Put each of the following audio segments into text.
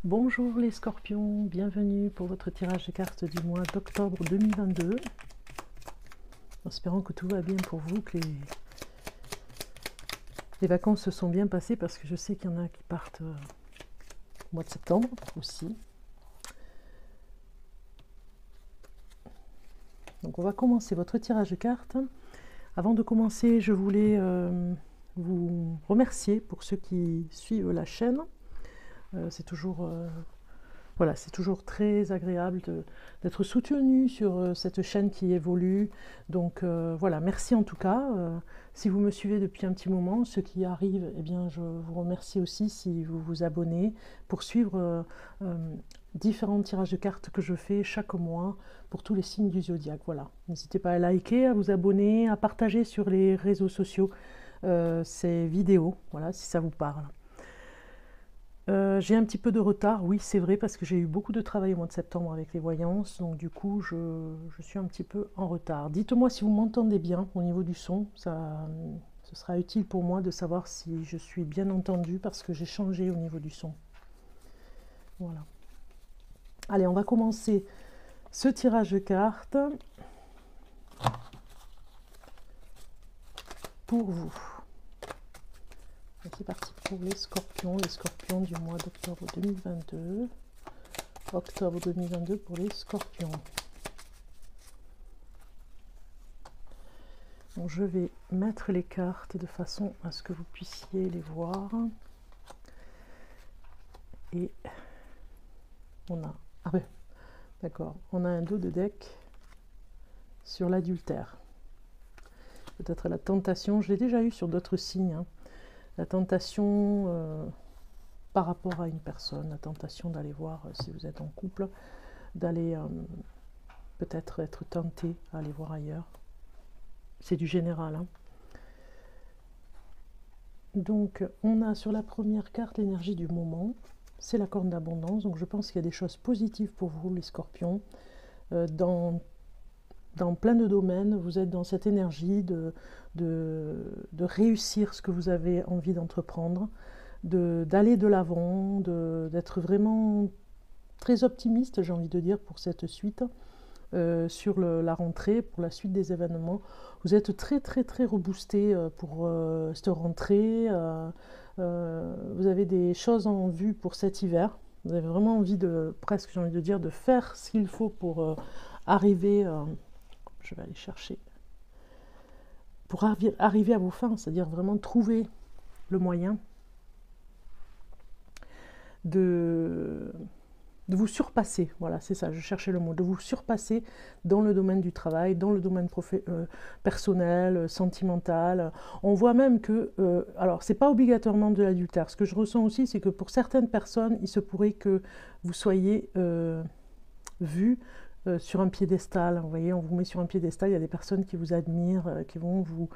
Bonjour les scorpions, bienvenue pour votre tirage de cartes du mois d'octobre 2022. En espérant que tout va bien pour vous, que les vacances se sont bien passées, parce que je sais qu'il y en a qui partent au mois de septembre aussi. Donc on va commencer votre tirage de cartes. Avant de commencer, je voulais vous remercier pour ceux qui suivent la chaîne. C'est toujours, voilà, c'est toujours très agréable d'être soutenu sur cette chaîne qui évolue. Donc voilà, merci en tout cas. Si vous me suivez depuis un petit moment, ceux qui arrivent, eh bien, je vous remercie aussi si vous vous abonnez pour suivre différents tirages de cartes que je fais chaque mois pour tous les signes du zodiaque. Voilà, n'hésitez pas à liker, à vous abonner, à partager sur les réseaux sociaux ces vidéos, voilà, si ça vous parle. J'ai un petit peu de retard, oui c'est vrai, parce que j'ai eu beaucoup de travail au mois de septembre avec les voyances, donc du coup je suis un petit peu en retard. Dites-moi si vous m'entendez bien au niveau du son, ce sera utile pour moi de savoir si je suis bien entendue, parce que j'ai changé au niveau du son. Voilà. Allez, on va commencer ce tirage de cartes pour vous. C'est parti pour les scorpions du mois d'octobre 2022. Octobre 2022 pour les scorpions. Donc, je vais mettre les cartes de façon à ce que vous puissiez les voir. Et on a... Ah ben, d'accord. On a un dos de deck sur l'adultère. Peut-être la tentation, je l'ai déjà eu sur d'autres signes, hein. La tentation par rapport à une personne, la tentation d'aller voir, si vous êtes en couple, d'aller peut-être être tenté à aller voir ailleurs. C'est du général, hein. Donc on a sur la première carte l'énergie du moment, c'est la corne d'abondance, donc je pense qu'il y a des choses positives pour vous les scorpions. Dans plein de domaines, vous êtes dans cette énergie de réussir ce que vous avez envie d'entreprendre, d'aller de l'avant, d'être vraiment très optimiste, j'ai envie de dire, pour cette suite, sur la rentrée, pour la suite des événements. Vous êtes très très très reboosté pour cette rentrée. Vous avez des choses en vue pour cet hiver. Vous avez vraiment envie de, presque j'ai envie de dire, de faire ce qu'il faut pour arriver... je vais aller chercher, pour arriver à vos fins, c'est-à-dire vraiment trouver le moyen de vous surpasser. Voilà, c'est ça, je cherchais le mot, de vous surpasser dans le domaine du travail, dans le domaine personnel, sentimental. On voit même que, alors c'est pas obligatoirement de l'adultère, ce que je ressens aussi, c'est que pour certaines personnes, il se pourrait que vous soyez vus sur un piédestal. Vous voyez, on vous met sur un piédestal, il y a des personnes qui vous admirent, qui vont vous...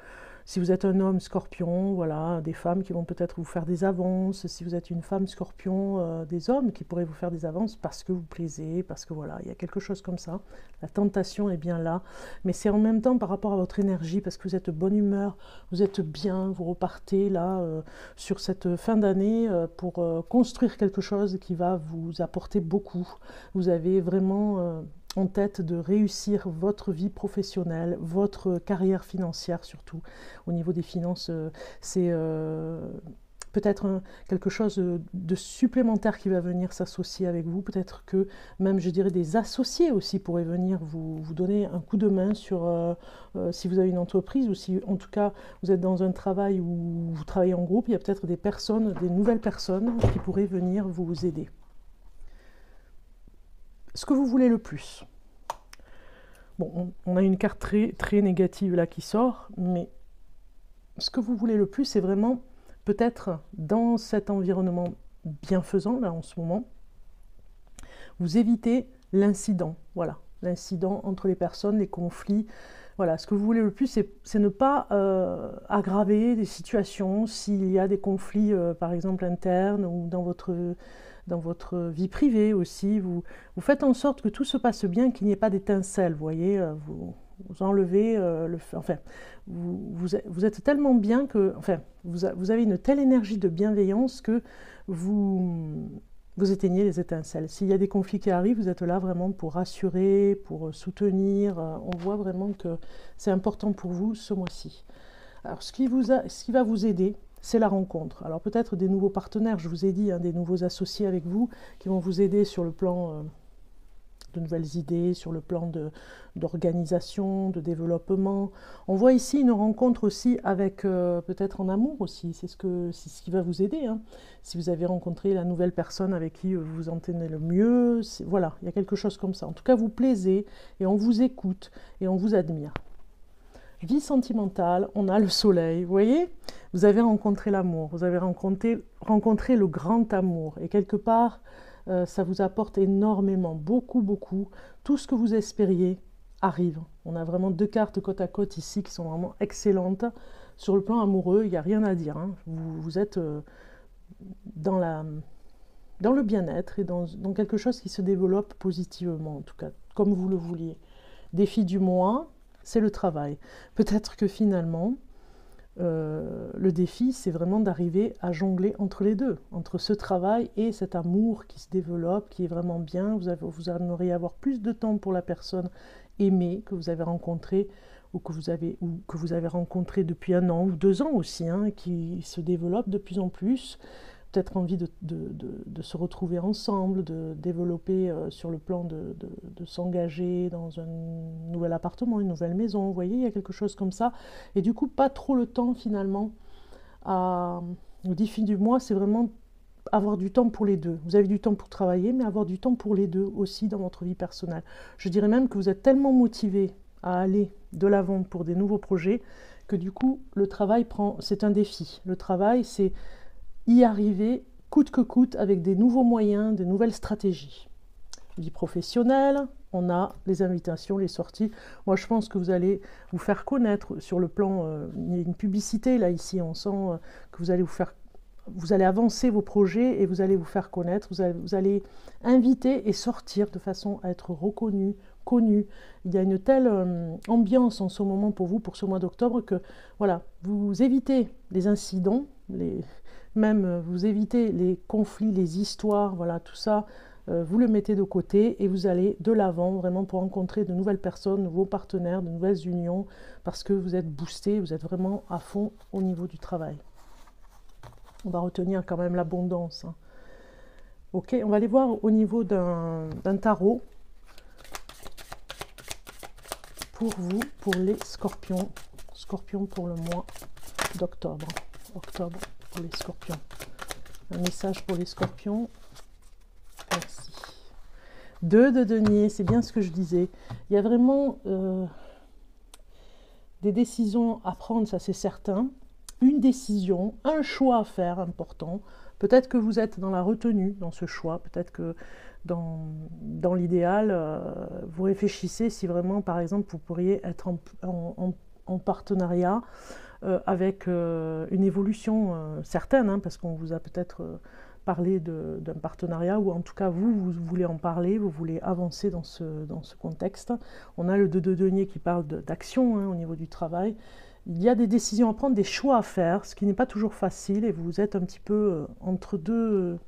Si vous êtes un homme scorpion, voilà, des femmes qui vont peut-être vous faire des avances. Si vous êtes une femme scorpion, des hommes qui pourraient vous faire des avances parce que vous plaisez, parce que voilà, il y a quelque chose comme ça. La tentation est bien là, mais c'est en même temps par rapport à votre énergie, parce que vous êtes de bonne humeur, vous êtes bien, vous repartez là sur cette fin d'année pour construire quelque chose qui va vous apporter beaucoup. Vous avez vraiment... en tête de réussir votre vie professionnelle, votre carrière financière surtout. Au niveau des finances, c'est peut-être quelque chose de supplémentaire qui va venir s'associer avec vous. Peut-être que même, je dirais, des associés aussi pourraient venir vous donner un coup de main sur si vous avez une entreprise, ou si en tout cas vous êtes dans un travail où vous travaillez en groupe, il y a peut-être des personnes, des nouvelles personnes qui pourraient venir vous aider. Ce que vous voulez le plus. Bon, on a une carte très, très négative là qui sort, mais ce que vous voulez le plus, c'est vraiment peut-être dans cet environnement bienfaisant là en ce moment, vous évitez l'incident, voilà, l'incident entre les personnes, les conflits. Voilà, ce que vous voulez le plus, c'est ne pas aggraver des situations s'il y a des conflits, par exemple internes, ou dans votre vie privée aussi. Vous faites en sorte que tout se passe bien, qu'il n'y ait pas d'étincelle, vous voyez, vous enlevez enfin, vous êtes tellement bien que, enfin, vous avez une telle énergie de bienveillance que vous vous éteignez les étincelles. S'il y a des conflits qui arrivent, vous êtes là vraiment pour rassurer, pour soutenir. On voit vraiment que c'est important pour vous ce mois-ci. Alors, ce qui va vous aider, c'est la rencontre. Alors, peut-être des nouveaux partenaires, je vous ai dit, hein, des nouveaux associés avec vous qui vont vous aider sur le plan de nouvelles idées, sur le plan d'organisation, de développement. On voit ici une rencontre aussi avec peut-être en amour aussi, c'est ce qui va vous aider. Hein. Si vous avez rencontré la nouvelle personne avec qui vous vous entendez le mieux, voilà, il y a quelque chose comme ça. En tout cas, vous plaisez et on vous écoute et on vous admire. Vie sentimentale, on a le soleil, vous voyez, vous avez rencontré l'amour, vous avez rencontré le grand amour et quelque part, ça vous apporte énormément, beaucoup, beaucoup. Tout ce que vous espériez arrive. On a vraiment 2 cartes côte à côte ici qui sont vraiment excellentes. Sur le plan amoureux, il n'y a rien à dire. Hein. Vous êtes dans le bien-être et dans quelque chose qui se développe positivement, en tout cas, comme vous le vouliez. Défi du mois, c'est le travail. Peut-être que finalement, le défi, c'est vraiment d'arriver à jongler entre les deux, entre ce travail et cet amour qui se développe, qui est vraiment bien. Vous aimeriez avoir plus de temps pour la personne aimée que vous avez rencontrée ou que vous avez rencontrée depuis 1 an ou 2 ans aussi, hein, qui se développe de plus en plus. Peut-être envie de se retrouver ensemble, de développer sur le plan de s'engager dans un nouvel appartement, une nouvelle maison, vous voyez, il y a quelque chose comme ça. Et du coup, pas trop le temps finalement. Au défi du mois, c'est vraiment avoir du temps pour les deux. Vous avez du temps pour travailler, mais avoir du temps pour les deux aussi dans votre vie personnelle. Je dirais même que vous êtes tellement motivé à aller de l'avant pour des nouveaux projets que du coup, le travail c'est un défi. Le travail, c'est y arriver coûte que coûte avec des nouveaux moyens, des nouvelles stratégies. Vie professionnelle, on a les invitations, les sorties. Moi, je pense que vous allez vous faire connaître sur le plan, il y a une publicité là, ici, on sent que vous allez avancer vos projets et vous allez vous faire connaître, vous allez inviter et sortir de façon à être reconnu, connu. Il y a une telle ambiance en ce moment pour vous, pour ce mois d'octobre, que voilà, vous évitez les incidents, même vous évitez les conflits, les histoires, voilà, tout ça, vous le mettez de côté et vous allez de l'avant vraiment pour rencontrer de nouvelles personnes, de nouveaux partenaires, de nouvelles unions, parce que vous êtes boosté, vous êtes vraiment à fond au niveau du travail. On va retenir quand même l'abondance. Hein. Ok, on va aller voir au niveau d'un tarot pour vous, pour les scorpions. Scorpions pour le mois d'octobre. Octobre pour les scorpions. Un message pour les scorpions. Merci. 2 de denier, c'est bien ce que je disais. Il y a vraiment des décisions à prendre, ça c'est certain. Une décision, un choix à faire important. Peut-être que vous êtes dans la retenue dans ce choix. Peut-être que dans l'idéal, vous réfléchissez si vraiment, par exemple, vous pourriez être en partenariat avec une évolution certaine, hein, parce qu'on vous a peut-être parlé d'un partenariat, ou en tout cas vous voulez en parler, vous voulez avancer dans ce contexte. On a le 2 de denier qui parle d'action hein, au niveau du travail. Il y a des décisions à prendre, des choix à faire, ce qui n'est pas toujours facile, et vous êtes un petit peu entre deux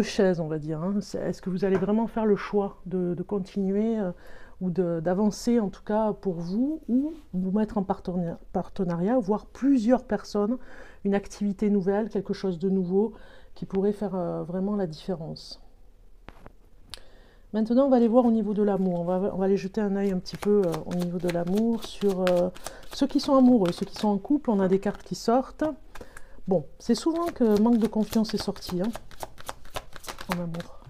chaises, on va dire. Hein. Est-ce que vous allez vraiment faire le choix de continuer ou d'avancer, en tout cas pour vous, ou vous mettre en partenariat, voir plusieurs personnes, une activité nouvelle, quelque chose de nouveau, qui pourrait faire vraiment la différence. Maintenant, on va aller voir au niveau de l'amour. On va aller jeter un œil un petit peu au niveau de l'amour sur ceux qui sont amoureux, ceux qui sont en couple. On a des cartes qui sortent. Bon, c'est souvent que manque de confiance est sorti hein, en amour.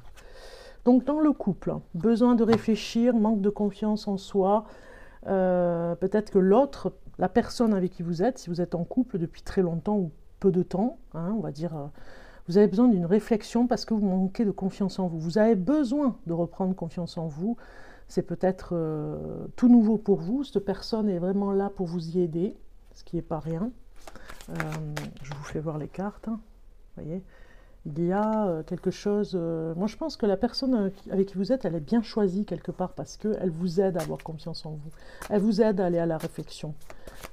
Donc, dans le couple, besoin de réfléchir, manque de confiance en soi. Peut-être que l'autre, la personne avec qui vous êtes, si vous êtes en couple depuis très longtemps ou peu de temps, hein, on va dire... vous avez besoin d'une réflexion parce que vous manquez de confiance en vous. Vous avez besoin de reprendre confiance en vous. C'est peut-être tout nouveau pour vous. Cette personne est vraiment là pour vous y aider, ce qui n'est pas rien. Je vous fais voir les cartes. Hein. Vous voyez, il y a quelque chose... moi, je pense que la personne avec qui vous êtes, elle est bien choisie quelque part parce qu'elle vous aide à avoir confiance en vous. Elle vous aide à aller à la réflexion,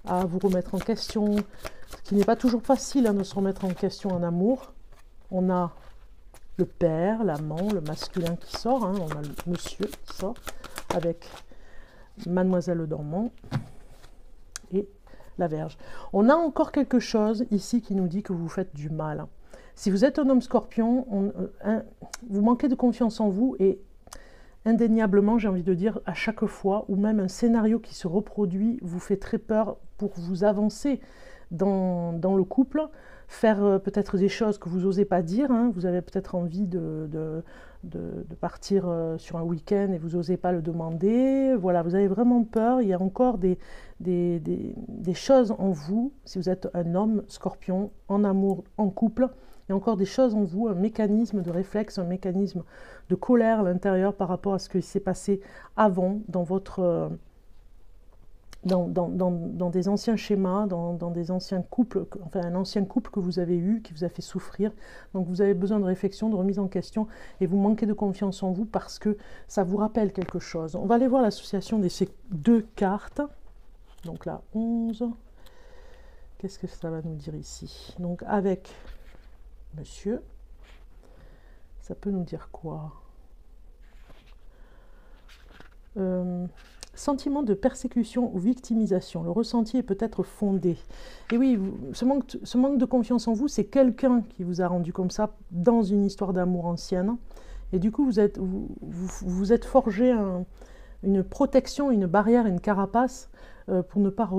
à vous remettre en question, ce qui n'est pas toujours facile hein, de se remettre en question en amour. On a le père, l'amant, le masculin qui sort, hein, on a le monsieur qui sort, avec Mademoiselle le Dormant et la Vierge. On a encore quelque chose ici qui nous dit que vous faites du mal. Si vous êtes un homme scorpion, vous manquez de confiance en vous et indéniablement, j'ai envie de dire, à chaque fois, ou même un scénario qui se reproduit vous fait très peur pour vous avancer dans le couple, faire peut-être des choses que vous n'osez pas dire, hein. Vous avez peut-être envie de partir sur un week-end et vous n'osez pas le demander, voilà, vous avez vraiment peur, il y a encore des choses en vous, si vous êtes un homme scorpion, en amour, en couple, il y a encore des choses en vous, un mécanisme de réflexe, un mécanisme de colère à l'intérieur par rapport à ce qui s'est passé avant dans votre... dans des anciens schémas, dans des anciens couples, enfin un ancien couple que vous avez eu, qui vous a fait souffrir. Donc vous avez besoin de réflexion, de remise en question, et vous manquez de confiance en vous parce que ça vous rappelle quelque chose. On va aller voir l'association de ces deux cartes. Donc là, 11. Qu'est-ce que ça va nous dire ici? Donc avec monsieur, ça peut nous dire quoi? Sentiment de persécution ou victimisation. Le ressenti est peut-être fondé. Et oui, ce manque de confiance en vous, c'est quelqu'un qui vous a rendu comme ça dans une histoire d'amour ancienne. Et du coup, vous êtes forgé une protection, une barrière, une carapace pour ne pas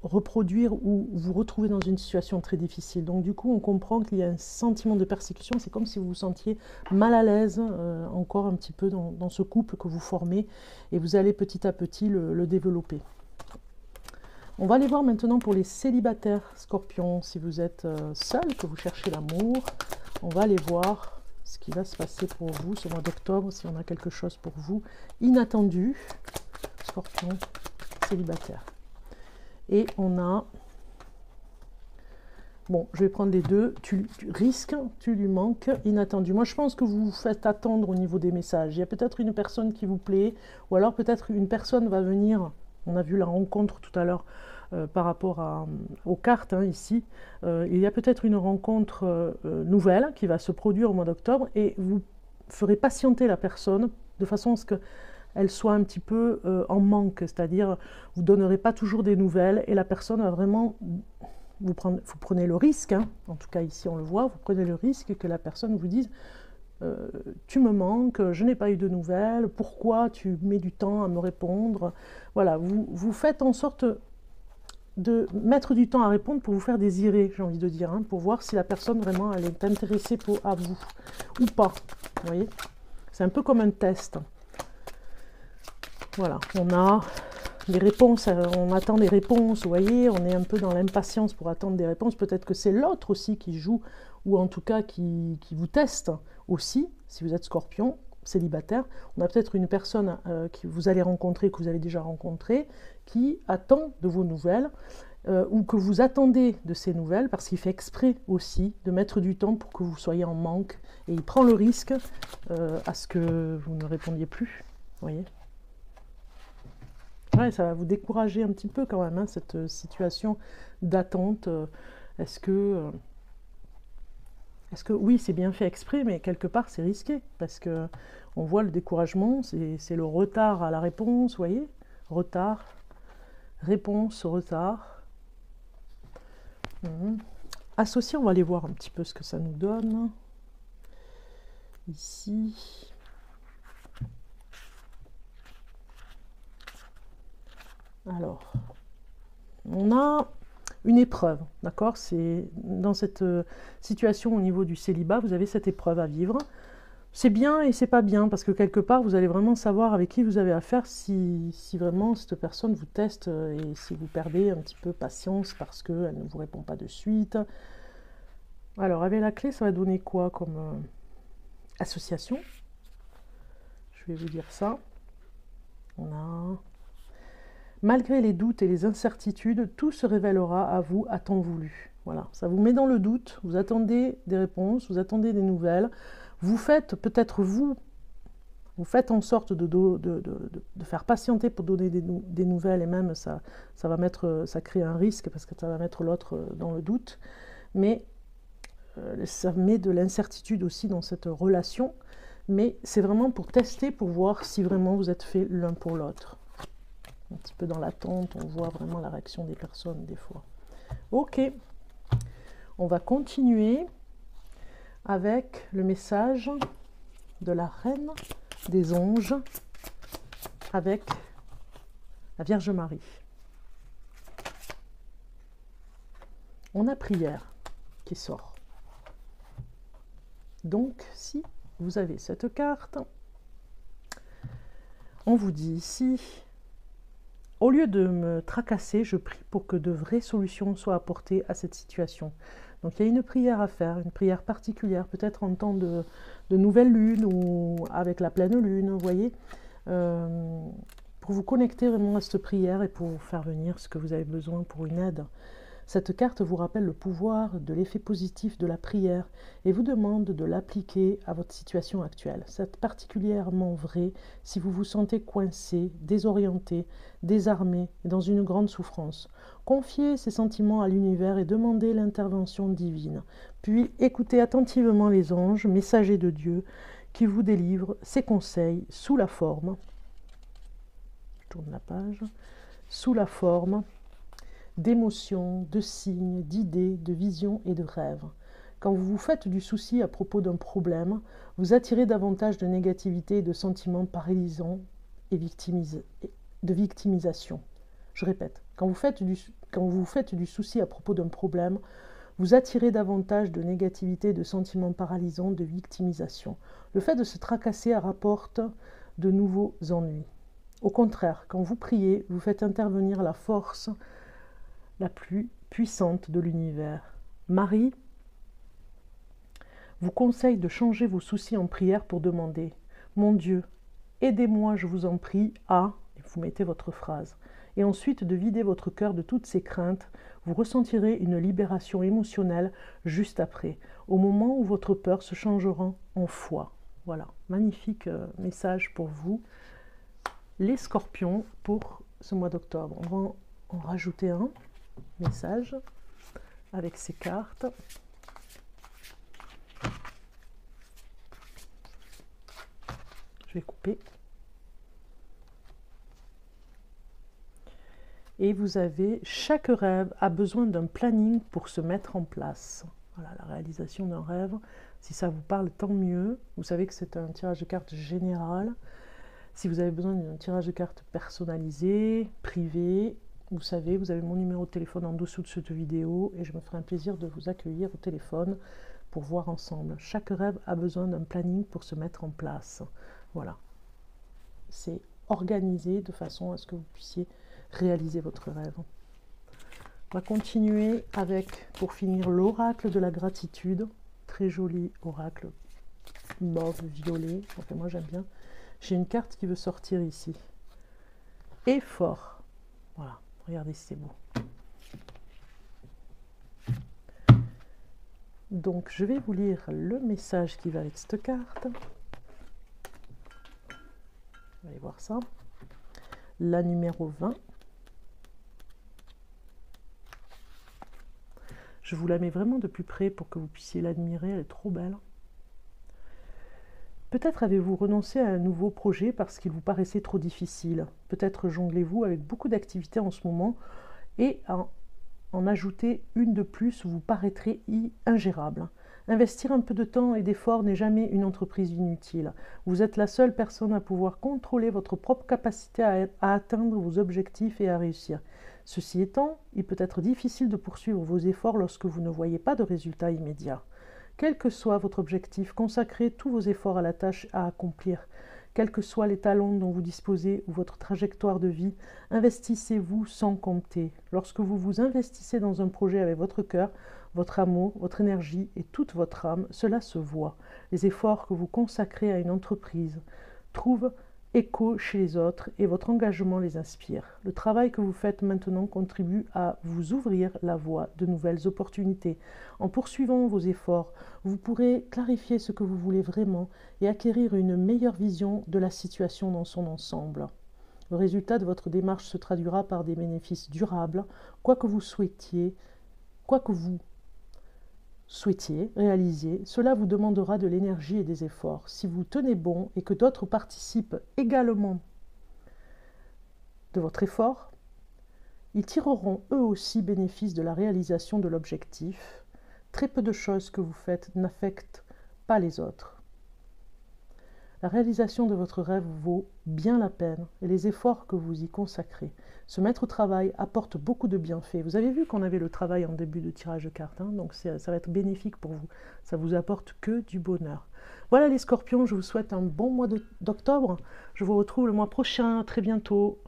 reproduire ou vous retrouver dans une situation très difficile. Donc du coup, on comprend qu'il y a un sentiment de persécution. C'est comme si vous vous sentiez mal à l'aise encore un petit peu dans ce couple que vous formez et vous allez petit à petit le développer. On va aller voir maintenant pour les célibataires scorpions. Si vous êtes seul, que vous cherchez l'amour, on va aller voir ce qui va se passer pour vous ce mois d'octobre, si on a quelque chose pour vous inattendu, scorpion célibataire. Et on a, bon, je vais prendre les deux, tu risques, tu lui manques, inattendu. Moi, je pense que vous vous faites attendre au niveau des messages. Il y a peut-être une personne qui vous plaît, ou alors peut-être une personne va venir, on a vu la rencontre tout à l'heure par rapport aux cartes, hein, ici. Il y a peut-être une rencontre nouvelle qui va se produire au mois d'octobre, et vous ferez patienter la personne de façon à ce que elle soit un petit peu en manque, c'est-à-dire vous ne donnerez pas toujours des nouvelles et la personne va vraiment, vous prenez le risque, hein, en tout cas ici on le voit, vous prenez le risque que la personne vous dise tu me manques, je n'ai pas eu de nouvelles, pourquoi tu mets du temps à me répondre, voilà, vous faites en sorte de mettre du temps à répondre pour vous faire désirer, j'ai envie de dire, hein, pour voir si la personne vraiment elle est intéressée à vous ou pas, vous voyez, c'est un peu comme un test. Voilà, on a des réponses, on attend des réponses, vous voyez, on est un peu dans l'impatience pour attendre des réponses. Peut-être que c'est l'autre aussi qui joue, ou en tout cas qui vous teste aussi, si vous êtes scorpion, célibataire. On a peut-être une personne que vous allez rencontrer, que vous avez déjà rencontré, qui attend de vos nouvelles, ou que vous attendez de ces nouvelles, parce qu'il fait exprès aussi de mettre du temps pour que vous soyez en manque, et il prend le risque à ce que vous ne répondiez plus, vous voyez. Ouais, ça va vous décourager un petit peu quand même, hein, cette situation d'attente. Est-ce que oui, c'est bien fait exprès, mais quelque part c'est risqué, parce que on voit le découragement, c'est le retard à la réponse, vous voyez, retard, réponse, retard. Associé, on va aller voir un petit peu ce que ça nous donne. Ici. Alors, on a une épreuve, d'accord? C'est dans cette situation au niveau du célibat, vous avez cette épreuve à vivre. C'est bien et c'est pas bien, parce que quelque part, vous allez vraiment savoir avec qui vous avez affaire, si vraiment cette personne vous teste et si vous perdez un petit peu patience parce qu'elle ne vous répond pas de suite. Alors, avec la clé, ça va donner quoi comme association? Je vais vous dire ça. On a... Malgré les doutes et les incertitudes, tout se révélera à vous à temps voulu. Voilà, ça vous met dans le doute, vous attendez des réponses, vous attendez des nouvelles. Vous faites, peut-être vous faites en sorte de faire patienter pour donner des nouvelles, et même ça crée un risque parce que ça va mettre l'autre dans le doute. Mais ça met de l'incertitude aussi dans cette relation, mais c'est vraiment pour tester, pour voir si vraiment vous êtes fait l'un pour l'autre. Un petit peu dans l'attente, on voit vraiment la réaction des personnes des fois. Ok, on va continuer avec le message de la Reine des Anges avec la Vierge Marie. On a prière qui sort. Donc, si vous avez cette carte, on vous dit ici, au lieu de me tracasser, je prie pour que de vraies solutions soient apportées à cette situation. Donc, il y a une prière à faire, une prière particulière, peut-être en temps de nouvelle lune ou avec la pleine lune, vous voyez, pour vous connecter vraiment à cette prière et pour vous faire venir ce que vous avez besoin pour une aide. Cette carte vous rappelle le pouvoir de l'effet positif de la prière et vous demande de l'appliquer à votre situation actuelle. C'est particulièrement vrai si vous vous sentez coincé, désorienté, désarmé et dans une grande souffrance. Confiez ces sentiments à l'univers et demandez l'intervention divine. Puis écoutez attentivement les anges, messagers de Dieu, qui vous délivrent ces conseils sous la forme, je tourne la page, sous la forme d'émotions, de signes, d'idées, de visions et de rêves. Quand vous vous faites du souci à propos d'un problème, vous attirez davantage de négativité et de sentiments paralysants et de victimisation. Je répète, quand vous vous faites du souci à propos d'un problème, vous attirez davantage de négativité et de sentiments paralysants de victimisation. Le fait de se tracasser rapporte de nouveaux ennuis. Au contraire, quand vous priez, vous faites intervenir la force la plus puissante de l'univers. Marie vous conseille de changer vos soucis en prière pour demander « Mon Dieu, aidez-moi, je vous en prie, à… » et vous mettez votre phrase. Et ensuite de vider votre cœur de toutes ces craintes, vous ressentirez une libération émotionnelle juste après, au moment où votre peur se changera en foi. Voilà, magnifique message pour vous, les scorpions, pour ce mois d'octobre. On va en rajouter un message avec ces cartes. Je vais couper. Et vous avez, chaque rêve a besoin d'un planning pour se mettre en place. Voilà, la réalisation d'un rêve. Si ça vous parle, tant mieux. Vous savez que c'est un tirage de cartes général. Si vous avez besoin d'un tirage de cartes personnalisé, privé, vous savez, vous avez mon numéro de téléphone en dessous de cette vidéo et je me ferai un plaisir de vous accueillir au téléphone pour voir ensemble. Chaque rêve a besoin d'un planning pour se mettre en place. Voilà. C'est organisé de façon à ce que vous puissiez réaliser votre rêve. On va continuer avec, pour finir, l'oracle de la gratitude. Très joli oracle mauve, violet. Enfin, moi, j'aime bien. J'ai une carte qui veut sortir ici. Et fort. Voilà. Regardez si c'est beau. Donc, je vais vous lire le message qui va avec cette carte. Vous allez voir ça. La numéro 20. Je vous la mets vraiment de plus près pour que vous puissiez l'admirer. Elle est trop belle. Peut-être avez-vous renoncé à un nouveau projet parce qu'il vous paraissait trop difficile. Peut-être jonglez-vous avec beaucoup d'activités en ce moment et en ajouter une de plus vous paraîtrait ingérable. Investir un peu de temps et d'effort n'est jamais une entreprise inutile. Vous êtes la seule personne à pouvoir contrôler votre propre capacité à atteindre vos objectifs et à réussir. Ceci étant, il peut être difficile de poursuivre vos efforts lorsque vous ne voyez pas de résultats immédiats. Quel que soit votre objectif, consacrez tous vos efforts à la tâche à accomplir. Quels que soient les talents dont vous disposez ou votre trajectoire de vie, investissez-vous sans compter. Lorsque vous vous investissez dans un projet avec votre cœur, votre amour, votre énergie et toute votre âme, cela se voit. Les efforts que vous consacrez à une entreprise trouvent écho chez les autres et votre engagement les inspire. Le travail que vous faites maintenant contribue à vous ouvrir la voie de nouvelles opportunités. En poursuivant vos efforts, vous pourrez clarifier ce que vous voulez vraiment et acquérir une meilleure vision de la situation dans son ensemble. Le résultat de votre démarche se traduira par des bénéfices durables, quoi que vous souhaitiez, quoi que vous souhaitiez réaliser, cela vous demandera de l'énergie et des efforts. Si vous tenez bon et que d'autres participent également de votre effort, ils tireront eux aussi bénéfice de la réalisation de l'objectif. Très peu de choses que vous faites n'affectent pas les autres. La réalisation de votre rêve vaut bien la peine et les efforts que vous y consacrez. Se mettre au travail apporte beaucoup de bienfaits. Vous avez vu qu'on avait le travail en début de tirage de cartes, hein, donc ça va être bénéfique pour vous. Ça vous apporte que du bonheur. Voilà les scorpions, je vous souhaite un bon mois d'octobre. Je vous retrouve le mois prochain, à très bientôt.